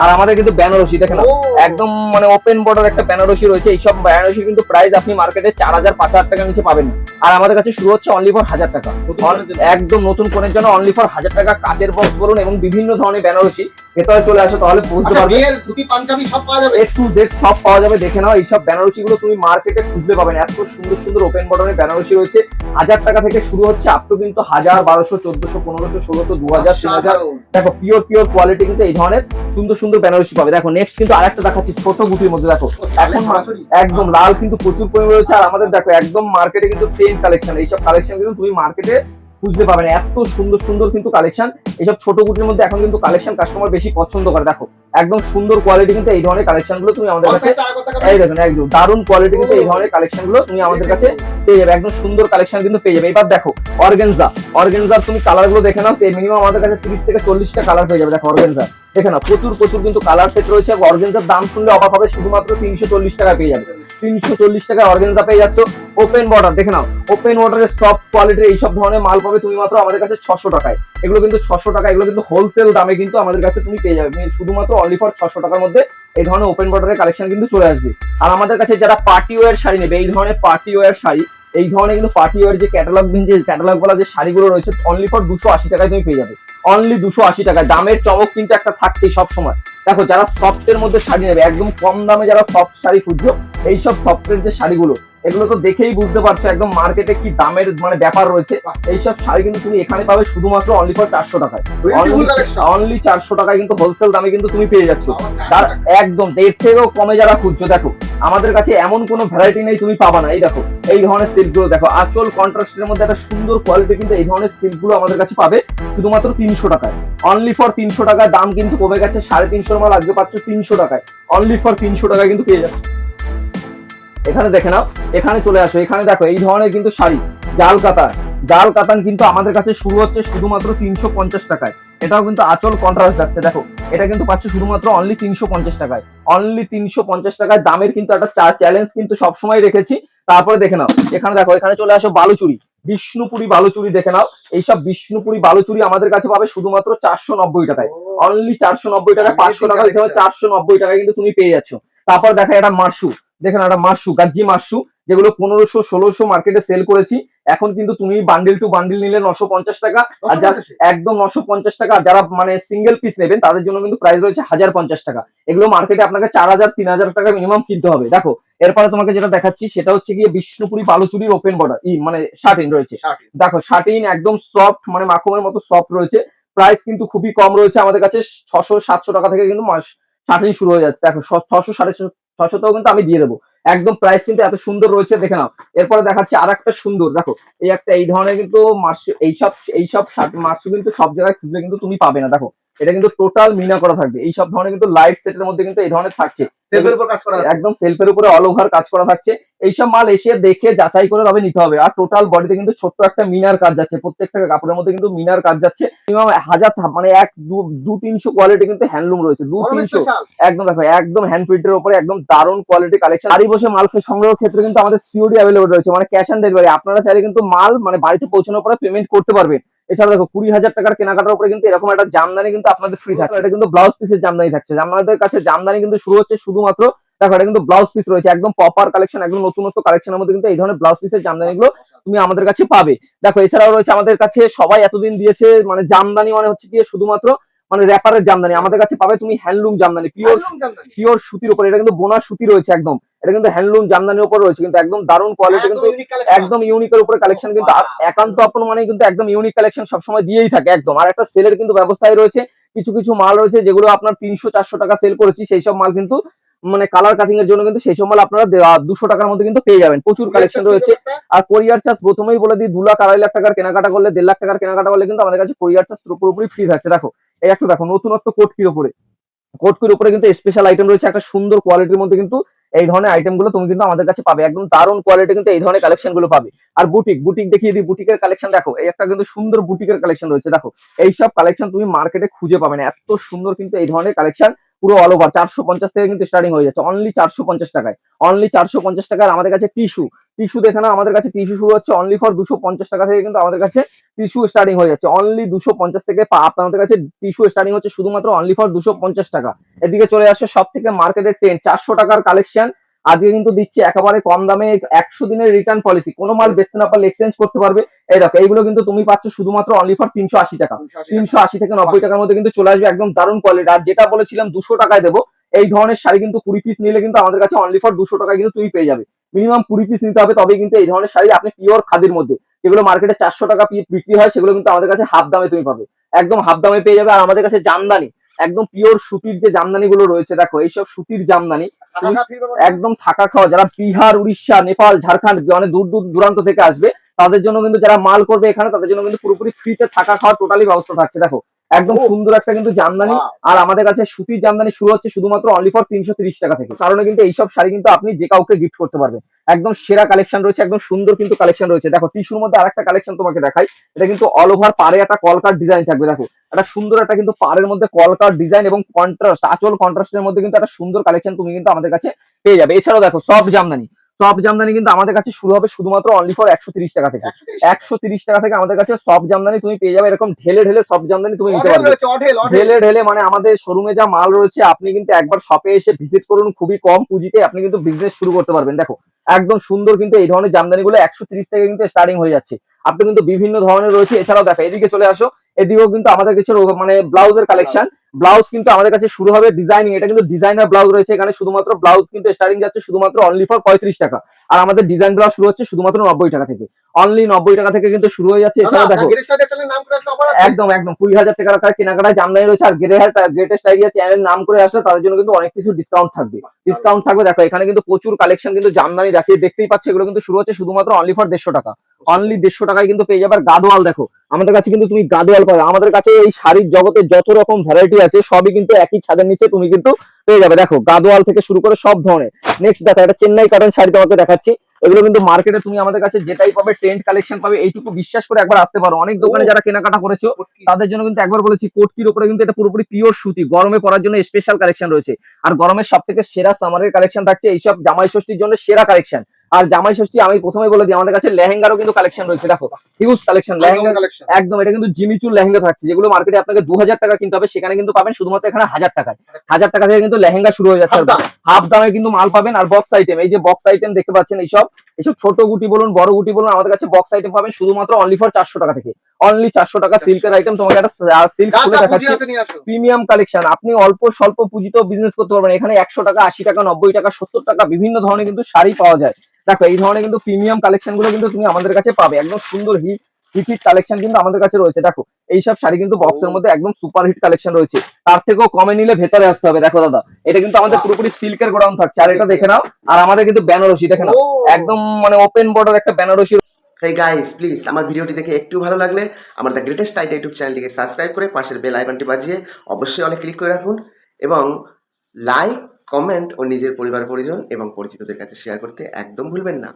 আর আমাদের কিন্তু বেনারসি দেখেন একদম মানে ওপেন বর্ডার একটা বেনারসি রয়েছে। এইসব বেনারসি কিন্তু প্রাইস আপনি মার্কেটে 4000 5000 টাকার নিচে পাবেন না। আর আমাদের কাছে শুরু হচ্ছে অনলি ফর 1000 টাকা। একদম নতুন ফোনের জন্য অনলি ফর 1000 টাকা কাচের বক্স বলুন এবং বিভিন্ন ধরনের বেনারসি ভেতরে চলে আসো তাহলে বুঝতে পারবে। ধুতি পাঞ্জাবি সব পাওয়া যাবে, একটু জেড সব পাওয়া যাবে। দেখে নাও এইসব বেনারসি গুলো তুমি মার্কেটে খুঁজতে পাবেন। এত সুন্দর সুন্দর ওপেন বর্ডারের বেনারসি রয়েছে। 1000 টাকা থেকে শুরু হচ্ছে আপ টু কিন্তু 1000 1200 1400 1500 1600 2000 3000। দেখো পিওর পিওর কোয়ালিটি কিন্তু এই ধরনের সুন্দর সুন্দর বেনারসি পাবে। দেখো নেক্সট কিন্তু আরেকটা দেখাচ্ছি ছোট গুটির মধ্যে। দেখো এখন একদম লাল কিন্তু প্রচুর পরিমাণে রয়েছে। আর আমাদের দেখো একদম মার্কেটে কিন্তু সেম কালেকশন। এইসব কালেকশন কিন্তু তুমি মার্কেটে খুঁজতে পাবেন। এত সুন্দর সুন্দর কিন্তু কালেকশন এইসব ছোট গুটির মধ্যে এখন কিন্তু কালেকশন কাস্টমার বেশি পছন্দ করে। দেখো একদম সুন্দর কোয়ালিটি কিন্তু এই ধরনের কালেকশন গুলো তুমি আমাদের কাছে এই দেখুন একদম দারুণ কোয়ালিটি কিন্তু এই ধরনের কালেকশন গুলো তুমি আমাদের কাছে পেয়ে যাবে। একদম সুন্দর কালেকশন কিন্তু পেয়ে যাবে। এবার দেখো অর্গানজা, অর্গানজার তুমি কালার গুলো দেখে নাও। মিনিমাম আমাদের কাছে 30 থেকে 40টা কালার পেয়ে যাবে। দেখো অর্গানজা দেখে নাও প্রচুর প্রচুর কিন্তু কালার সেট রয়েছে। অর্গানজার দাম শুনলে অবাক হবে, শুধুমাত্র 340 টাকা পেয়ে যাবে। 340 টাকায় অর্গানজা পেয়ে যাচ্ছ। ওপেন বর্ডার দেখে নাও, ওপেন বর্ডারের সফট কোয়ালিটির এইসব ধরনের মাল পাবে তুমি মাত্র আমাদের কাছে 600 টাকায়। এগুলো কিন্তু 600 টাকা, এগুলো কিন্তু হোলসেল দামে কিন্তু আমাদের কাছে তুমি পেয়ে যাবে। শুধুমাত্র অনলি ফর 600 টাকার মধ্যে এই ধরনের ওপেন বর্ডারের কালেকশন কিন্তু চলে আসবে। আর আমাদের কাছে যারা পার্টি ওয়্যার শাড়ি নেবে, এই ধরনের পার্টি ওয়্যার শাড়ি, এই ধরনের কিন্তু পার্টি ওয়্যার যে ক্যাটালগ বলা যে শাড়িগুলো রয়েছে অনলি ফর 280 টাকায় তুমি পেয়ে যাবে। অনলি 280 টাকা। দামের চমক কিন্তু একটা থাকছেই সব সময়। দেখো যারা সফটের মধ্যে শাড়ি নেবে, একদম কম দামে যারা সফট শাড়ি খুঁজছো, এইসব সফটের যে শাড়িগুলো এগুলো তো দেখেই বুঝতে পারছো একদম মার্কেটে কি দামের মানে ব্যাপার রয়েছে। এইসব শাড়ি কিন্তু তুমি এখানে পাবে শুধুমাত্র অনলি ফর 400 টাকায়। অনলি 400 টাকায় কিন্তু হোলসেল দামে কিন্তু তুমি পেয়ে যাচ্ছ। তার একদম এর থেকেও কমে যারা খুঁজছো, দেখো আমাদের কাছে এমন কোনো ভ্যারাইটি নেই তুমি পাবা না। এই দেখো এই ধরনের সিল্ক গুলো দেখো, আসল কন্ট্রাস্টের মধ্যে একটা সুন্দর কোয়ালিটি কিন্তু এই ধরনের সিল্ক গুলো আমাদের কাছে পাবে শুধুমাত্র 300 টাকায়। অনলি ফর 300 টাকা। দাম কিন্তু কমে গেছে, 350 মাল আজকে পাচ্ছ 300 টাকায়। অনলি ফর 300 টাকায় কিন্তু পেয়ে যাচ্ছে। এখানে দেখে নাও, এখানে চলে আসো। এখানে দেখো এই ধরনের কিন্তু শাড়ি জাল কাতান, জাল কাতান কিন্তু আমাদের কাছে শুরু হচ্ছে শুধুমাত্র 350 টাকায়। এটাও কিন্তু আচল কন্ট্রাস্ট যাচ্ছে। দেখো এটা কিন্তু পাচ্ছ শুধুমাত্র অনলি 350 টাকায়। অনলি 350 টাকায়। দামের কিন্তু একটা চ্যালেঞ্জ কিন্তু সবসময় রেখেছি। তারপরে দেখে নাও এখানে দেখো, এখানে চলে আসো বালুচুরি, বিষ্ণুপুরি বালুচুরি দেখে নাও। এইসব বিষ্ণুপুরি বালুচুরি আমাদের কাছে পাবে শুধুমাত্র 490 টাকায়। অনলি 490 টাকা। 500 টাকা দিতে হবে, 490 টাকায় কিন্তু তুমি পেয়ে যাচ্ছ। তারপর দেখা এটা মার্শু দেখেন, একটা মাশরু গাজ্জি মাশরু যেগুলো 1500 1600 মার্কেটে সেল করেছি, এখন কিন্তু তুমি বান্ডিল টু বান্ডিল নিলে 950 টাকা। আর একদম 950 টাকা। আর যারা মানে সিঙ্গেল পিস নেবেন তাদের জন্য কিন্তু প্রাইস রয়েছে 1050 টাকা। এগুলো মার্কেটে আপনাকে 4000 3000 টাকা মিনিমাম কিনতে হবে। দেখো এরপরে তোমাকে যেটা দেখাচ্ছি সেটা হচ্ছে গিয়ে বিষ্ণুপুরি বালুচুরির ওপেন বর্ডার মানে শার্টিন রয়েছে। দেখো শার্টিন একদম সফট মানে মাখনের মতো সফট রয়েছে। প্রাইস কিন্তু খুবই কম রয়েছে আমাদের কাছে। 600 700 টাকা থেকে কিন্তু শার্টিন শুরু হয়ে যাচ্ছে। দেখো 600 650 কিন্তু আমি দিয়ে দেবো। একদম প্রাইস কিন্তু এত সুন্দর রয়েছে দেখে নাও। এরপরে দেখাচ্ছি আর একটা সুন্দর, দেখো এই একটা এই ধরনের কিন্তু মার্শু, এইসব মার্শু কিন্তু সব জায়গায় খুঁজলে কিন্তু তুমি পাবে না। দেখো এটা কিন্তু টোটাল মিনা করা থাকবে। এইসব ধরনের কিন্তু লাইট সেটের মধ্যে কিন্তু এই ধরনের থাকছে। একদম সেলফের উপরে অল ওভার কাজ করা থাকছে। এইসব মাল এসে দেখে যাচাই করে তবে নিতে হবে। আর টোটাল বডিতে কিন্তু ছোট্ট একটা মিনার কাজ যাচ্ছে। প্রত্যেকটা কাপড়ের মধ্যে কিন্তু মিনার কাজ যাচ্ছে। মিনিমাম 1000 মানে 1 2 300 কোয়ালিটি কিন্তু হ্যান্ডলুম রয়েছে। 2 300 একদম দেখো একদম হ্যান্ড প্রিন্টের উপরে একদম দারুণ কোয়ালিটি কালেকশন। বাড়ি বসে মাল সংগ্রহের ক্ষেত্রে কিন্তু আমাদের সিওডি অ্যাভেলেবল রয়েছে, মানে ক্যাশ অন ডেলিভারি। আপনারা চাইলে কিন্তু মাল মানে বাড়িতে পৌঁছানোর পরে পেমেন্ট করতে পারবেন। এছাড়া দেখো 20,000 টাকার কেনাকাটার উপরে কিন্তু এরকম একটা জামদানি কিন্তু আপনাদের ফ্রি থাকছে। এটা কিন্তু ব্লাউজ পিসের জামদানি থাকছে। আমাদের কাছে জামদানি কিন্তু শুরু হচ্ছে শুধুমাত্র, দেখো এটা কিন্তু ব্লাউজ পিস রয়েছে একদম প্রপার কালেকশন, একদম নতুনত্ব কালেকশনের মধ্যে কিন্তু এই ধরনের ব্লাউজ পিসের জামদানি গুলো তুমি আমাদের কাছে পাবে। দেখো এছাড়াও রয়েছে আমাদের কাছে, সবাই এতদিন দিয়েছে মানে জামদানি মানে হচ্ছে গিয়ে শুধুমাত্র মানে র্যাপারের জামদানি, আমাদের কাছে পাবে তুমি হ্যান্ডলুম জামদানি, পিওর সুতির উপর। এটা কিন্তু বোনা সুতি রয়েছে একদম। এটা কিন্তু হ্যান্ডলুম জামদানির উপর রয়েছে, কিন্তু একদম দারুণ কোয়ালিটি, কিন্তু একদম ইউনিকের উপরে কালেকশন। কিন্তু একান্ত আপন মানে কিন্তু একদম ইউনিক কালেকশন সবসময় দিয়েই থাকে একদম। আর একটা সেলের কিন্তু ব্যবস্থায় রয়েছে। কিছু কিছু মাল রয়েছে যেগুলো আপনার 300 400 টাকা সেল করেছি, সেই সব মাল কিন্তু মানে কালার কাটিং এর জন্য কিন্তু সেই সব মাল আপনারা 200 টাকার মধ্যে কিন্তু পেয়ে যাবেন। প্রচুর কালেকশন রয়েছে। আর কোরিয়ার চার্জ প্রথমেই বলে দিই, 2 লাখ 2.5 লাখ টাকার কেনাকাটা করলে, 1.5 লাখ টাকার কেনাকাটা করলে কিন্তু আমাদের কাছে কোরিয়ার চার্জ পুরোপুরি ফ্রি থাকছে। দেখো এই একটা দেখো নতুনত্ব কোটকির উপরে, কোটকির উপরে কিন্তু স্পেশাল আইটেম রয়েছে একটা সুন্দর কোয়ালিটির মধ্যে। কিন্তু এই ধরনের আইটেম গুলো তুমি কিন্তু আমাদের কাছে পাবে, একদম দারুণ কোয়ালিটি কিন্তু এই ধরনের কালেকশন গুলো পাবে। আর বুটিক দেখিয়ে দিই, বুটিকের কালেকশন দেখো এই একটা কিন্তু সুন্দর বুটিকের কালেকশন রয়েছে। দেখো এইসব কালেকশন তুমি মার্কেটে খুঁজে পাবে না, এত সুন্দর কিন্তু এই ধরনের কালেকশন পুরো অল ওভার 450 থেকে কিন্তু স্টার্টিং হয়ে যাচ্ছে অনলি 450 টাকায়। অনলি 450 টাকায় আমাদের কাছে টিস্যু দেখে নাও, আমাদের কাছে টিস্যু শুরু হচ্ছে অনলি ফর 250 টাকা থেকে কিন্তু আমাদের কাছে টিস্যু স্টার্টিং হয়ে যাচ্ছে অনলি 250 থেকে আপনাদের কাছে টিস্যু স্টার্টিং হচ্ছে শুধুমাত্র অনলি ফর 250 টাকা। এদিকে চলে আসছে সব থেকে মার্কেটের 400 টাকার কালেকশন আজকে কিন্তু দিচ্ছি একেবারে কম দামে। 100 দিনের রিটার্ন পলিসি, কোনো মাল বেচতে না পারলে এক্সচেঞ্জ করতে পারবে। এই দেখো এইগুলো কিন্তু তুমি পাচ্ছ শুধুমাত্র অনলি ফর 380 টাকা। 380 থেকে 90 টাকার মধ্যে কিন্তু চলে আসবে একদম দারুণ কোয়ালিটি। আর যেটা বলেছিলাম 200 টাকায় দেবো, এই ধরনের শাড়ি কিন্তু 20 পিস নিলে কিন্তু আমাদের কাছে অনলি ফর 200 টাকায় কিন্তু তুমি পেয়ে যাবে। মিনিমাম 20 পিস নিতে হবে, তবে কিন্তু এই ধরনের শাড়ি আপনি পিওর খাদির মধ্যে, যেগুলো মার্কেটে 400 টাকা বিক্রি হয়, সেগুলো কিন্তু আমাদের কাছে হাফ দামে তুমি পাবে, একদম হাফ দামে পেয়ে যাবে। আর আমাদের কাছে জামদানি, একদম পিওর সুতির যে জামদানি গুলো রয়েছে, দেখো এইসব সুতির জামদানি একদম থাকা খাওয়া, যারা বিহার, উড়িষ্যা, নেপাল, ঝাড়খণ্ড অনেক দূর দূরান্ত থেকে আসবে, তাদের জন্য কিন্তু, যারা মাল করবে এখানে, তাদের জন্য কিন্তু পুরোপুরি ফ্রিতে থাকা খাওয়ার টোটালি ব্যবস্থা থাকছে। দেখো একদম সুন্দর একটা কিন্তু জামদানি। আর আমাদের কাছে সুতির জামদানি শুরু হচ্ছে শুধুমাত্র অনলি ফর 330 টাকা থেকে। কারণে কিন্তু এইসব শাড়ি কিন্তু আপনি যে কাউকে গিফট করতে পারবেন। একদম সেরা কালেকশন রয়েছে, একদম সুন্দর কিন্তু কালেকশন রয়েছে। দেখো টিস্যুর মধ্যে আরেকটা কালেকশন তোমাকে দেখাই। এটা কিন্তু অল ওভার পারে একটা কলকার ডিজাইন থাকবে। দেখো একটা সুন্দর একটা কিন্তু পাড়ের মধ্যে কলকার ডিজাইন এবং কন্ট্রাস্ট, আঁচল কন্ট্রাস্টের মধ্যে কিন্তু একটা সুন্দর কালেকশন তুমি কিন্তু আমাদের কাছে পেয়ে যাবে। এছাড়াও দেখো সফট জামদানি কিন্তু আমাদের কাছে শুরু হবে শুধুমাত্র অনলি ফর 130 টাকা থেকে। 130 টাকা থেকে আমাদের কাছে সফট জামদানি তুমি পেয়ে যাবে। এরকম ঢেলে ঢেলে সফট জামদানি তুমি নিতে পারবে। ঢেলে ঢেলে মানে আমাদের শোরুমে যা মাল রয়েছে, আপনি কিন্তু একবার শপে এসে ভিজিট করুন, খুবই কম পুঁজিতে আপনি কিন্তু বিজনেস শুরু করতে পারবেন। দেখো একদম সুন্দর কিন্তু এই ধরনের জামদানি গুলো 130 থেকে কিন্তু স্টার্টিং হয়ে যাচ্ছে। আপনি কিন্তু বিভিন্ন ধরনের রয়েছে। এছাড়াও দেখো এদিকে চলে আসো, এদিকেও কিন্তু আমাদের কিছু মানে ব্লাউজের কালেকশন। ব্লাউজ কিন্তু আমাদের কাছে শুরু হবে ডিজাইনিং, এটা কিন্তু ডিজাইনার ব্লাউজ রয়েছে এখানে। শুধুমাত্র ব্লাউজ কিন্তু স্টার্টিং যাচ্ছে শুধুমাত্র অনলি ফর 35 টাকা। আর আমাদের ডিজাইন ব্লাউজ শুরু হচ্ছে শুধুমাত্র 90 টাকা থেকে। অনলি 90 টাকা থেকে কিন্তু শুরু হয়ে যাচ্ছে। এছাড়াও দেখো একদম একদম 20,000 টাকার কেনাকাটায় জামদানি রয়েছে। আর গ্রেটেস্ট আইডিয়া চ্যানেল নাম করে আসলে তাদের জন্য কিন্তু অনেক কিছু ডিসকাউন্ট থাকবে। দেখো এখানে কিন্তু প্রচুর কালেকশন কিন্তু জামদানি দেখতেই পাচ্ছ। এগুলো কিন্তু শুরু হচ্ছে শুধুমাত্র অনলি ফর 150 টাকা। অনলি 150 টাকায় কিন্তু পেয়ে যাবে। আর গাদোয়াল দেখো, আমাদের কাছে কিন্তু তুমি গাদোয়াল পাবে। আমাদের কাছে এই শাড়ির জগতে যত রকম ভ্যারাইটি আছে সবই কিন্তু একই ছাদের নিচে তুমি কিন্তু পেয়ে যাবে। দেখো গাদোয়াল থেকে শুরু করে সব ধরনের। নেক্সট দেখো একটা চেন্নাই কটন শাড়ি তোমাকে দেখাচ্ছি। এগুলো কিন্তু মার্কেটে তুমি আমাদের কাছে যেটাই পাবে ট্রেন্ড কালেকশন পাবে। এইটুকু বিশ্বাস করে একবার আসতে পারো। অনেক দোকানে যারা কেনাকাটা করেছো তাদের জন্য কিন্তু একবার বলেছি, কোটকির উপরে কিন্তু এটা পুরোপুরি পিওর সুতি, গরমে পরার জন্য স্পেশাল কালেকশন রয়েছে। আর গরমের সব থেকে সেরা সামারের কালেকশন থাকছে এইসব জামাই ষষ্ঠীর জন্য সেরা কালেকশন। আর জামাই ষষ্ঠী আমি প্রথমে বলে দিই, আমাদের কাছে লেহেঙ্গারও কিন্তু কালেকশন রয়েছে। দেখো হিউজ কালেকশন লেহেঙ্গা একদম। এটা কিন্তু জিমিচুর লেহেঙ্গা থাকছে, যেগুলো মার্কেটে আপনাকে 2000 টাকা কিনতে হবে, সেখানে কিন্তু পাবেন শুধুমাত্র এখানে 1000 টাকায়। 1000 টাকা থেকে কিন্তু লেহেঙ্গা শুরু হয়ে যাচ্ছে। হাফ দামে কিন্তু মাল পাবেন। আর বক্স আইটেম, এই যে বক্স আইটেম দেখতে পাচ্ছেন, এইসব ছোট গুটি বলুন বড় গুটি বলুন, আমাদের কাছে বক্স আইটেম পাবেন শুধুমাত্র অনলি ফর 400 টাকা থেকে। অনলি 400 টাকা সিল্কের আইটেম। তোমাকে একটা সিল্ক খুলে দেখাচ্ছি, প্রিমিয়াম কালেকশন। আপনি অল্প স্বল্প পুঁজিতেও বিজনেস করতে পারবেন। এখানে 100 টাকা, 80 টাকা, 90 টাকা, 70 টাকা বিভিন্ন ধরনের কিন্তু শাড়ি পাওয়া যায়। দেখো এই ধরনের কিন্তু প্রিমিয়াম কালেকশন গুলো কিন্তু তুমি আমাদের কাছে পাবে। একদম সুন্দর হিট কালেকশন কিন্তু আমাদের কাছে রয়েছে। দেখো এইসব শাড়ি কিন্তু বক্সের মধ্যে একদম সুপার হিট কালেকশন রয়েছে। তার থেকেও কমে নিলে ভেতরে আসতে হবে। দেখো দাদা, এটা কিন্তু আমাদের পুরোপুরি সিল্কের গোডাউন থাকছে। আর এটা দেখে নাও, আর আমাদের কিন্তু বেনারসি দেখে নাও, একদম মানে ওপেন বর্ডার একটা বেনারসি। হেই গাইস, প্লিজ আমার ভিডিওটি দেখে একটু ভালো লাগলে আমার দ্য গ্রেটেস্ট আইডিয়া ইউটিউব চ্যানেলটিকে সাবস্ক্রাইব করে পাশের বেল আইকনটি বাজিয়ে অবশ্যই অনেক ক্লিক করে রাখুন এবং লাইক, কমেন্ট ও নিজের পরিবার পরিজন এবং পরিচিতদের কাছে শেয়ার করতে একদম ভুলবেন না।